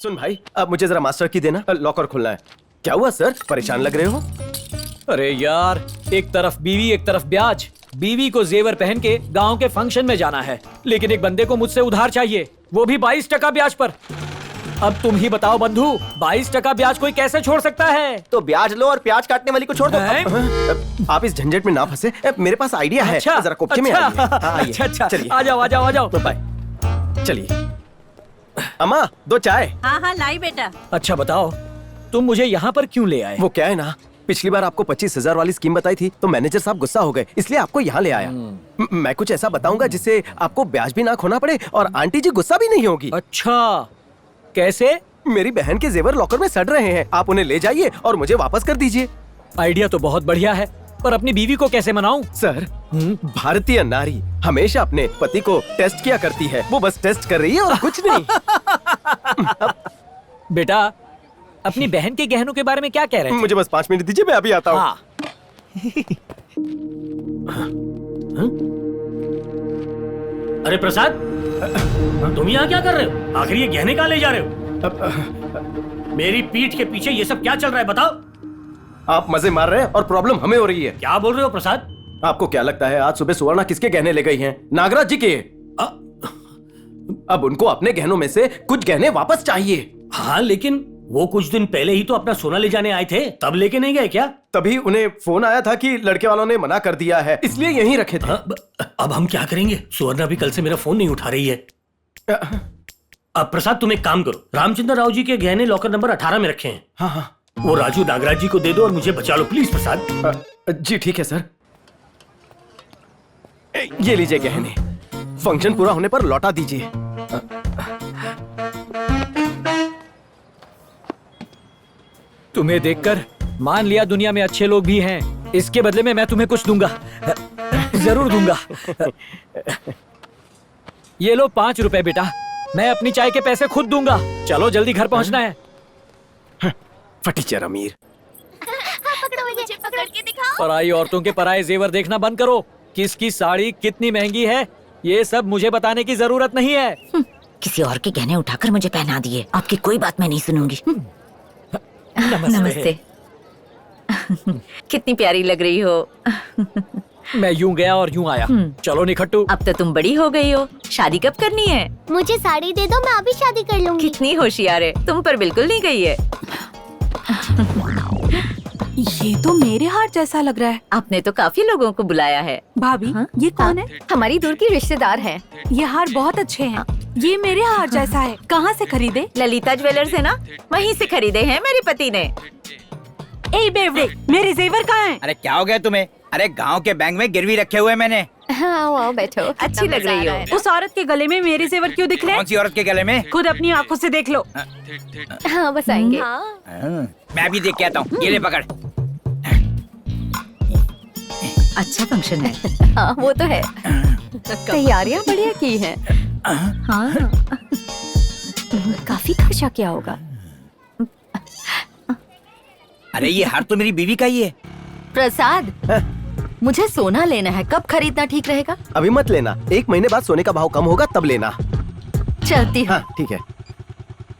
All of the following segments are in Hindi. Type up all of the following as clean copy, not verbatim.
सुन भाई, अब मुझे जरा मास्टर की देना, लॉकर खोलना है। क्या हुआ सर, परेशान लग रहे हो? अरे यार, एक तरफ बीवी एक तरफ ब्याज। बीवी को जेवर पहन के गांव के फंक्शन में जाना है, लेकिन एक बंदे को मुझसे उधार चाहिए, वो भी 22% ब्याज पर। अब तुम ही बताओ बंधु, 22% ब्याज कोई कैसे छोड़ सकता है? तो ब्याज लो और प्याज काटने वाली को छोड़ दो। आप इस झंझट में ना फंसे, मेरे पास आइडिया है। अच्छा, जरा कोपचे में आइए। अच्छा अच्छा, चलिए आ जाओ आ जाओ आ जाओ। बाय। चलिए अम्मा, 2 चाय। हाँ हाँ लाई बेटा। अच्छा बताओ, तुम मुझे यहाँ पर क्यों ले आए? वो क्या है ना, पिछली बार आपको 25,000 वाली स्कीम बताई थी तो मैनेजर साहब गुस्सा हो गए, इसलिए आपको यहाँ ले आया। मैं कुछ ऐसा बताऊंगा जिससे आपको ब्याज भी ना खोना पड़े और आंटी जी गुस्सा भी नहीं होगी। अच्छा, कैसे? मेरी बहन के जेवर लॉकर में सड़ रहे हैं, आप उन्हें ले जाइए और मुझे वापस कर दीजिए। आइडिया तो बहुत बढ़िया है, पर अपनी बीवी को कैसे मनाऊं? सर, भारतीय नारी हमेशा अपने पति को टेस्ट किया करती है, वो बस टेस्ट कर रही है और कुछ नहीं। बेटा, अपनी बहन के गहनों के बारे में क्या कह रहे थे? मुझे बस 5 मिनट दीजिए, मैं अभी आता हूँ। हाँ। अरे प्रसाद, तुम यहाँ क्या कर रहे हो? आखिर ये गहने कहाँ ले जा रहे हो? मेरी पीठ के पीछे ये सब क्या चल रहा है, बताओ। आप मजे मार रहे हैं और प्रॉब्लम हमें हो रही है। क्या बोल रहे हो प्रसाद? आपको क्या लगता है आज सुबह सुवर्णा किसके गहने ले गई हैं? नागराज जी के। अब उनको अपने गहनों में से कुछ गहने वापस चाहिए। हाँ, लेकिन वो कुछ दिन पहले ही तो अपना सोना ले जाने आए थे, तब लेके नहीं गए क्या? तभी उन्हें फोन आया था कि लड़के वालों ने मना कर दिया है, इसलिए यहीं रखे थे। अब हम क्या करेंगे? सुवर्णा भी कल से मेरा फोन नहीं उठा रही है। अब प्रसाद, तुम एक काम करो, रामचंद्र राव जी के गहने लॉकर नंबर 18 में रखे हैं। हाँ हाँ, वो राजू नागराज जी को दे दो और मुझे बचा लो प्लीज प्रसाद। जी ठीक है सर। ये लीजिए गहने, फंक्शन पूरा होने पर लौटा दीजिए। तुम्हें देखकर मान लिया दुनिया में अच्छे लोग भी हैं, इसके बदले में मैं तुम्हें कुछ दूंगा, जरूर दूंगा। ये लो 5 रुपए बेटा, मैं अपनी चाय के पैसे खुद दूंगा। चलो जल्दी घर पहुंचना है। फटीचर अमीर। पकड़ो, मुझे पकड़ के दिखाओ। पराई औरतों के पराये जेवर देखना बंद करो। किसकी साड़ी कितनी महंगी है, ये सब मुझे बताने की जरूरत नहीं है। किसी और के गहने उठाकर मुझे पहना दिए, आपकी कोई बात मैं नहीं सुनूंगी। नमस्ते। कितनी प्यारी लग रही हो। मैं यूं गया और यूं आया। चलो निखट्टू। अब तो तुम बड़ी हो गई हो, शादी कब करनी है? मुझे साड़ी दे दो, मैं अभी शादी कर लूंगी। कितनी होशियार है, तुम पर बिल्कुल नहीं गई है। ये तो मेरे हार जैसा लग रहा है। आपने तो काफी लोगों को बुलाया है। भाभी, हाँ? ये कौन है? हमारी दूर की रिश्तेदार है। ये हार बहुत अच्छे हैं। ये मेरे हार जैसा है। कहाँ से खरीदे? ललिता ज्वेलर्स है ना, वहीं से खरीदे हैं मेरे पति ने। ए बेवड़े, मेरे जेवर कहाँ हैं? अरे क्या हो गया तुम्हें? अरे गांव के बैंक में गिरवी रखे हुए मैंने। हाँ, आओ बैठो। अच्छी लग रही हो। उस औरत के गले में मेरे जेवर क्यों दिख रहे कौन सी औरत के गले में? खुद अपनी आंखों से देख लो। हाँ बस आएंगे। मैं भी देख के आता हूँ। ये ले पकड़। अच्छा फंक्शन है। हाँ वो तो है। तैयारियां बढ़िया की हैं। हाँ। काफी खर्चा किया होगा। अरे ये हार तो मेरी बीवी का ही है। प्रसाद, मुझे सोना लेना है, कब खरीदना ठीक रहेगा? अभी मत लेना, 1 महीने बाद सोने का भाव कम होगा तब लेना। चलती हूँ। हाँ ठीक है।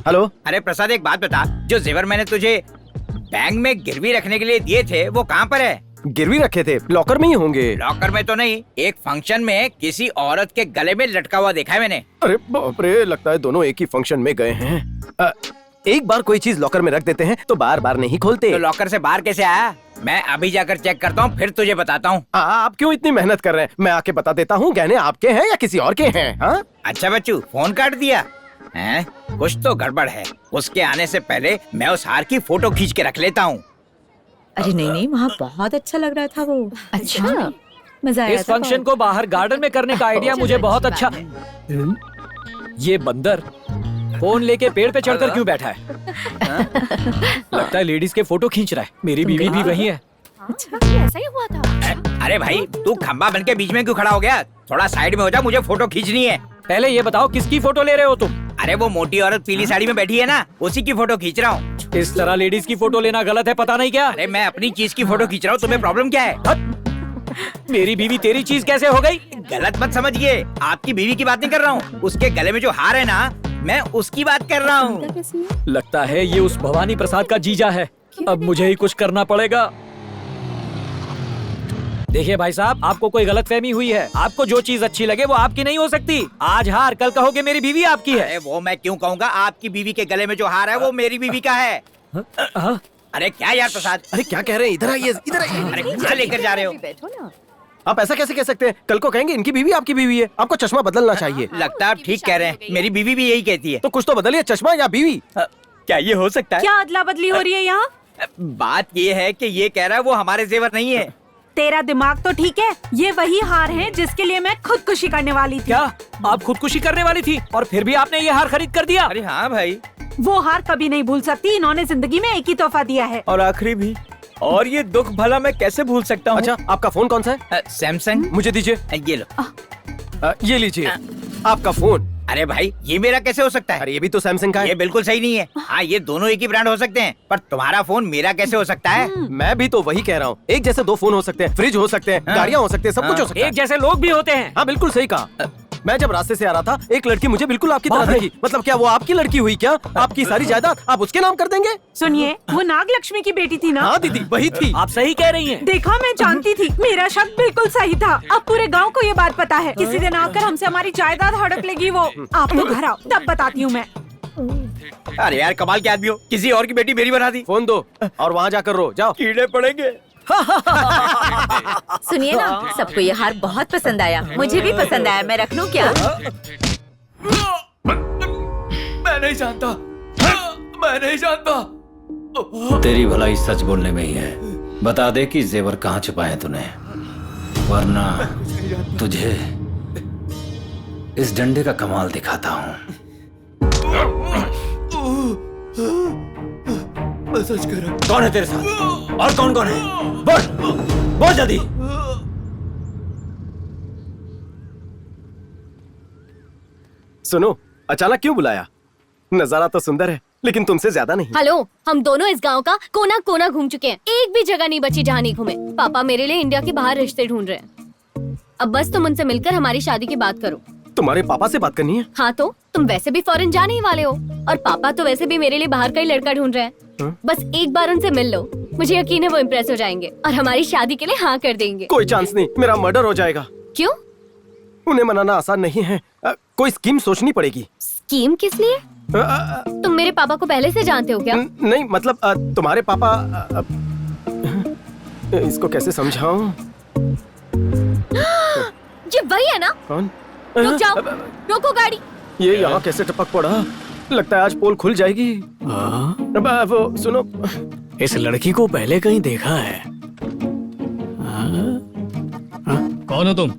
हेलो। अरे प्रसाद, एक बात बता, जो जेवर मैंने तुझे बैंक में गिरवी रखने के लिए दिए थे वो कहाँ पर है? गिरवी रखे थे, लॉकर में ही होंगे। लॉकर में तो नहीं, एक फंक्शन में किसी औरत के गले में लटका हुआ देखा है मैंने। अरे बाप रे, लगता है दोनों एक ही फंक्शन में गए हैं। एक बार कोई चीज लॉकर में रख देते हैं तो बार बार नहीं खोलते। तो लॉकर से बाहर कैसे आया? मैं अभी जाकर चेक करता हूँ, फिर तुझे बताता हूँ। आप क्यों इतनी मेहनत कर रहे हैं? मैं आके बता देता हूँ गहने आपके हैं या किसी और के हैं। हाँ? अच्छा बच्चू, फोन काट दिया हैं? कुछ तो गड़बड़ है। उसके आने से पहले मैं उस हार की फोटो खींच के रख लेता हूँ। अरे नहीं, वहाँ बहुत अच्छा लग रहा था वो। अच्छा, मजा आया। इस फंक्शन को बाहर गार्डन में करने का आइडिया मुझे बहुत अच्छा। ये बंदर फोन लेके पेड़ पे चढ़कर क्यों बैठा है? लगता है लेडीज के फोटो खींच रहा है। मेरी बीवी भी वही है। अच्छा, ऐसा ही हुआ था। अरे भाई, तू खंबा बन के बीच में क्यों खड़ा हो गया? थोड़ा साइड में हो जा, मुझे फोटो खींचनी है। पहले ये बताओ किसकी फोटो ले रहे हो तुम? अरे वो मोटी औरत पीली साड़ी में बैठी है ना, उसी की फोटो खींच रहा हूँ। इस तरह लेडीज की फोटो लेना गलत है, पता नहीं क्या? अरे मैं अपनी चीज की फोटो खींच रहा हूँ, तुम्हें प्रॉब्लम क्या है? मेरी बीवी तेरी चीज कैसे हो गई? गलत मत समझिए, आपकी बीवी की बात नहीं कर रहा हूँ। उसके गले में जो हार है ना, मैं उसकी बात कर रहा हूँ। लगता है ये उस भवानी प्रसाद का जीजा है। अब मुझे ही कुछ करना पड़ेगा। देखिए भाई साहब, आपको कोई गलतफहमी हुई है। आपको जो चीज अच्छी लगे वो आपकी नहीं हो सकती। आज हार, कल कहोगे मेरी बीवी आपकी है। अरे वो मैं क्यों कहूँगा? आपकी बीवी के गले में जो हार है वो मेरी बीवी का है। हाँ? अरे क्या यार प्रसाद, अरे क्या कह रहे हैं? इधर आइए, इधर आइए। अरे कहाँ लेकर जा रहे हो? बैठो ना। आप ऐसा कैसे कह सकते हैं? कल को कहेंगे इनकी बीवी आपकी बीवी है। आपको चश्मा बदलना चाहिए। लगता है आप ठीक कह रहे हैं, मेरी बीवी भी यही कहती है। तो कुछ तो बदलिए, चश्मा या बीवी। क्या ये हो सकता है? क्या अदला बदली हो रही है यहाँ? बात ये है कि ये कह रहा है वो हमारे जेवर नहीं है। तेरा दिमाग तो ठीक है। ये वही हार है जिसके लिए मैं खुदकुशी करने वाली थी। क्या आप खुदकुशी करने वाली थी और फिर भी आपने ये हार खरीद कर दिया? अरे हाँ भाई, वो हार कभी नहीं भूल सकती। इन्होंने जिंदगी में एक ही तोहफा दिया है। और आखिरी भी। और ये दुख भला मैं कैसे भूल सकता हूँ? अच्छा, आपका फोन कौन सा है? सैमसंग। मुझे दीजिए। ये लो। ये लीजिए आपका फोन। अरे भाई, ये मेरा कैसे हो सकता है? अरे ये भी तो सैमसंग का ये है। बिल्कुल सही नहीं है। हाँ, ये दोनों एक ही ब्रांड हो सकते हैं, पर तुम्हारा फोन मेरा कैसे हो सकता है? मैं भी तो वही कह रहा हूँ। एक जैसे दो फोन हो सकते हैं, फ्रिज हो सकते हैं, गाड़ियाँ हो सकते हैं, सब कुछ हो सकता है। एक जैसे लोग भी होते हैं। हाँ बिल्कुल सही कहा। मैं जब रास्ते से आ रहा था, एक लड़की मुझे बिल्कुल आपकी तरह दिखी। मतलब क्या वो आपकी लड़की हुई क्या? आपकी सारी जायदाद आप उसके नाम कर देंगे? सुनिए, वो नागलक्ष्मी की बेटी थी ना? हाँ दीदी, वही थी। आप सही कह रही हैं। देखा, मैं जानती थी। मेरा शक बिल्कुल सही था। अब पूरे गांव को ये बात पता है। किसी दिन आकर हमसे हमारी जायदाद हड़प लेगी वो। आप तो घर आओ, तब बताती हूँ मैं। अरे यार, कमाल के आदमी हो, किसी और की बेटी मेरी बना दी। फोन दो और वहाँ जाकर रो। जाओ। कीड़े पड़ेंगे। सुनिए ना, सबको ये हार बहुत पसंद आया। मुझे भी पसंद आया। मैं रख लूं क्या? मैं नहीं जानता, मैं नहीं जानता। तेरी भलाई सच बोलने में ही है। बता दे कि जेवर कहाँ छुपाए हैं तूने, वरना तुझे इस डंडे का कमाल दिखाता हूँ। सच कर। कौन है तेरे साथ और कौन कौन है? बोल, बोल जल्दी। सुनो, अचानक क्यों बुलाया? नजारा तो सुंदर है, लेकिन तुमसे ज्यादा नहीं। हेलो, हम दोनों इस गांव का कोना कोना घूम चुके हैं। एक भी जगह नहीं बची जहाँ नहीं घूमे। पापा मेरे लिए इंडिया के बाहर रिश्ते ढूंढ रहे हैं। अब बस तुम उनसे मिलकर हमारी शादी की बात करो। तुम्हारे पापा से बात करनी है? हाँ तो तुम वैसे भी फॉरेन जाने ही वाले हो, और पापा तो वैसे भी मेरे लिए बाहर का ही लड़का ढूंढ रहे हैं। बस एक बार उनसे मिल लो, मुझे यकीन है वो इम्प्रेस हो जाएंगे और हमारी शादी के लिए हाँ कर देंगे। कोई चांस नहीं, मेरा मर्डर हो जाएगा। क्यों? उन्हें मनाना आसान नहीं है। कोई स्कीम सोचनी पड़ेगी। स्कीम किस लिए? तुम मेरे पापा को पहले से जानते हो क्या? नहीं मतलब तुम्हारे पापा इसको कैसे समझाऊं? ये वही है ना? कौन? रुक जाओ, रोको गाड़ी। ये यहाँ कैसे टपक पड़ा? लगता है आज पोल खुल जाएगी। वो सुनो, इस लड़की को पहले कहीं देखा है। कौन हो तुम?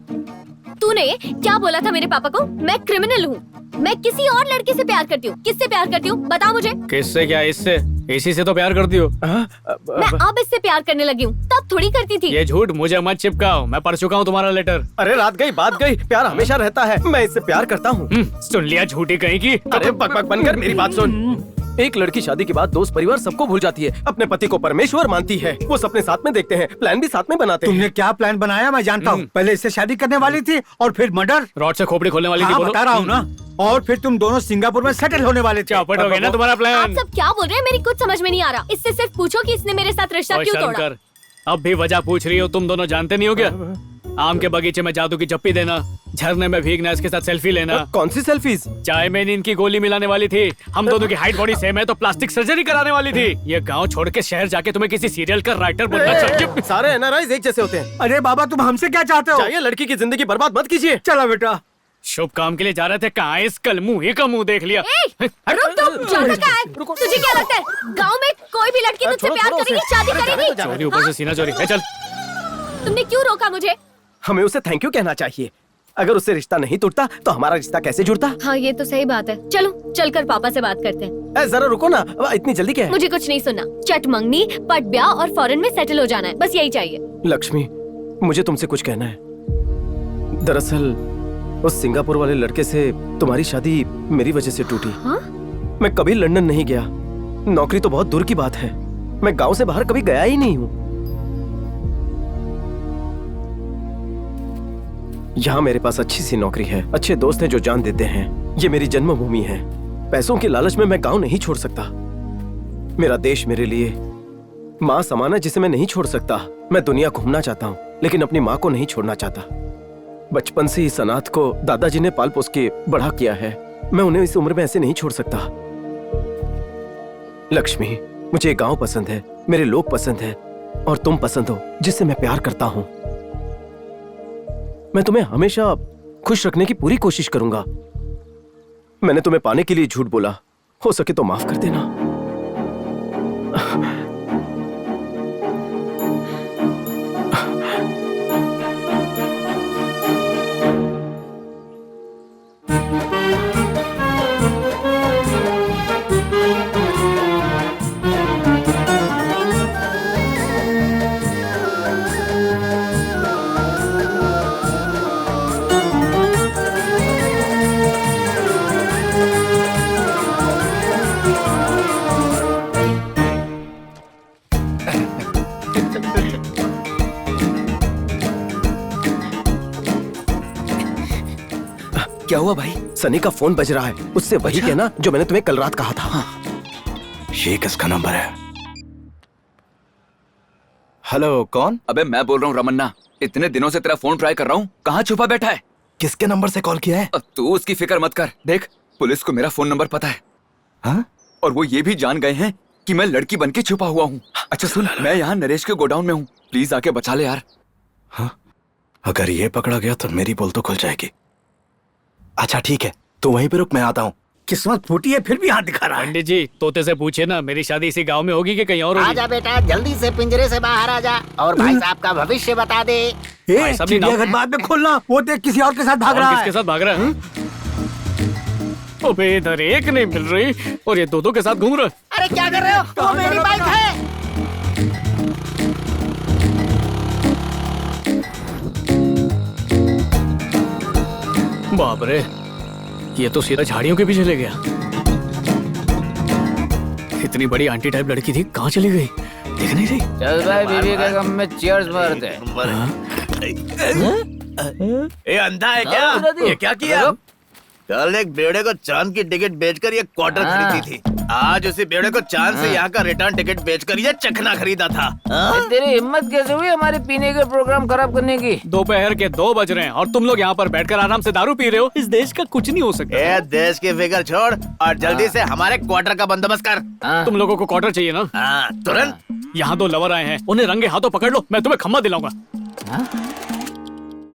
तूने क्या बोला था मेरे पापा को? मैं क्रिमिनल हूँ। मैं किसी और लड़के से प्यार करती हूँ। किससे प्यार करती हूँ बता मुझे। किससे? क्या इससे? इसी से तो प्यार करती हो। मैं अब इससे प्यार करने लगी हूँ, तब थोड़ी करती थी। ये झूठ मुझे मत चिपकाओ, मैं पढ़ चुका हूँ तुम्हारा लेटर। अरे रात गई बात गई, प्यार हमेशा रहता है। मैं इससे प्यार करता हूँ। सुन लिया झूठी कहीं की। अरे बकबक बनकर मेरी बात सुन। एक लड़की शादी के बाद दोस्त परिवार सबको भूल जाती है, अपने पति को परमेश्वर मानती है। वो सपने साथ में देखते हैं, प्लान भी साथ में बनाते हैं। तुमने क्या प्लान बनाया मैं जानता हूँ। पहले इससे शादी करने वाली थी और फिर मर्डर। रॉड से खोपड़ी खोलने वाली थी। हाँ, बोलो। बता रहा हूँ ना। और फिर तुम दोनों सिंगापुर में सेटल होने वाले थे। चौपट हो गया ना तुम्हारा आप प्लान। सब क्या बोल रहे हैं? मेरी कुछ समझ में नहीं आ रहा। इससे सिर्फ पूछो कि इसने मेरे साथ रिश्ता ओए क्यों शर्म तोड़ा। कर, अब भी वजह पूछ रही हो? तुम दोनों जानते नहीं हो क्या? आम के बगीचे में जादू की चप्पी देना, झरने में भीगना, इसके साथ सेल्फी लेना। कौन सी सेल्फीज? चाय में नींद की गोली मिलाने वाली थी। हम दोनों की हाइट बॉडी सेम है तो प्लास्टिक सर्जरी कराने वाली थी। ये गांव छोड़ के शहर जाके तुम्हें किसी सीरियल का राइटर बनना चाहिए। सारे एनआरआईज एक जैसे होते हैं। अरे बाबा, तुम हमसे क्या चाहते हो? चाहिए लड़की की जिंदगी बर्बाद मत कीजिए। चलो बेटा। शुभ काम के लिए जा रहे थे, कहाँ इस कल मुंह ही का मुंह देख लिया। रुक तुम, जाता क्या है? तुझे क्या लगता है गांव में कोई भी लड़की तुझसे छोड़ो, प्यार छोड़ो करेगी, उसे। शादी अरे जाने करेगी? दो, चोरी ऊपर से सीना चोरी है। चल तुमने क्यों रोका मुझे? हमें उसे थैंक यू कहना चाहिए। अगर उससे रिश्ता नहीं टूटता तो हमारा रिश्ता कैसे जुड़ता? हाँ ये तो सही बात है। चलो चलकर पापा से बात करते हैं। जरा रुको ना, इतनी जल्दी क्या है? मुझे कुछ नहीं सुनना। चट मंगनी, पट ब्याह और फॉरेन में सेटल हो जाना है, बस यही चाहिए। लक्ष्मी, मुझे तुमसे कुछ कहना है। दरअसल उस सिंगापुर वाले लड़के से तुम्हारी शादी मेरी वजह से टूटी। हाँ? मैं कभी लंदन नहीं गया, नौकरी तो बहुत दूर की बात है। मैं गांव से बाहर कभी गया ही नहीं हूँ। यहाँ मेरे पास अच्छी सी नौकरी है, अच्छे दोस्त हैं जो जान देते हैं। ये मेरी जन्मभूमि है। पैसों की लालच में मैं गांव नहीं छोड़ सकता। मेरा देश मेरे लिए माँ समान है जिसे मैं नहीं छोड़ सकता। मैं दुनिया घूमना चाहता हूँ लेकिन अपनी माँ को नहीं छोड़ना चाहता। बचपन से ही सनाथ को दादाजी ने पाल पोस के बड़ा किया है। मैं उन्हें इस उम्र में ऐसे नहीं छोड़ सकता। लक्ष्मी, मुझे ये गांव पसंद है, मेरे लोग पसंद है और तुम पसंद हो जिससे मैं प्यार करता हूं। मैं तुम्हें हमेशा खुश रखने की पूरी कोशिश करूंगा। मैंने तुम्हें पाने के लिए झूठ बोला, हो सके तो माफ कर देना। क्या हुआ भाई? सनी का फोन बज रहा है, उससे वही कहना जो मैंने तुम्हें कल रात कहा था। ये किसका नंबर है? हेलो, कौन? अबे मैं बोल रहा हूँ रमन्ना। इतने दिनों से तेरा फोन ट्राई कर रहा हूँ, कहाँ छुपा बैठा है? किसके नंबर से कॉल किया है? अब तू उसकी फिक्र मत कर। देख, पुलिस को मेरा फोन नंबर पता है। हाँ? और वो ये भी जान गए हैं कि मैं लड़की बन के छुपा हुआ हूँ। अच्छा सुन, मैं यहाँ नरेश के गोडाउन में हूँ, प्लीज आके बचा ले यार। हाँ? अगर ये पकड़ा गया तो मेरी पोल तो खुल जाएगी। अच्छा ठीक है, तू वहीं पे रुक, मैं आता हूँ। किस्मत फूटी है फिर भी हाथ दिखा रहा है। पंडित जी, तोते से पूछे ना, मेरी शादी इसी गांव में होगी कि कहीं और होगी? आजा बेटा, जल्दी से पिंजरे से बाहर आ जा और भाई साहब का भविष्य बता दे। चिड़ियाघर बाद में खोलना, वो देख किसी और के साथ भाग रहा है। किसके साथ भाग रहा है? अबे इधर एक नहीं मिल रही और ये दो के साथ घूम रहा है। अरे क्या कर रहे हो? वो मेरी बाइक है। बाप रे, ये तो सीधा झाड़ियों के पीछे ले गया। इतनी बड़ी आंटी टाइप लड़की थी, कहाँ चली गई? दिख नहीं रही। चल भाई, बीवी के गम में चीयर्स मारते। ये अंधा है क्या? ये क्या किया? कल एक बेड़े को चांद की टिकट बेचकर ये क्वार्टर खरीदी थी। आज उसी बेड़े को चांद से यहाँ का रिटर्न टिकट बेचकर ये चखना खरीदा था। तेरी हिम्मत कैसे हुई हमारे पीने के प्रोग्राम खराब करने की? दोपहर के 2 बज रहे हैं और तुम लोग यहाँ पर बैठकर आराम से दारू पी रहे हो। इस देश का कुछ नहीं हो सकता। ये देश की फिक्र छोड़ और जल्दी से हमारे क्वार्टर का बंदोबस्त कर। तुम लोगों को क्वार्टर चाहिए ना? तुरंत। यहाँ 2 लवर आए हैं, उन्हें रंगे हाथों पकड़ लो, मैं तुम्हें खम्मा दिलाऊंगा।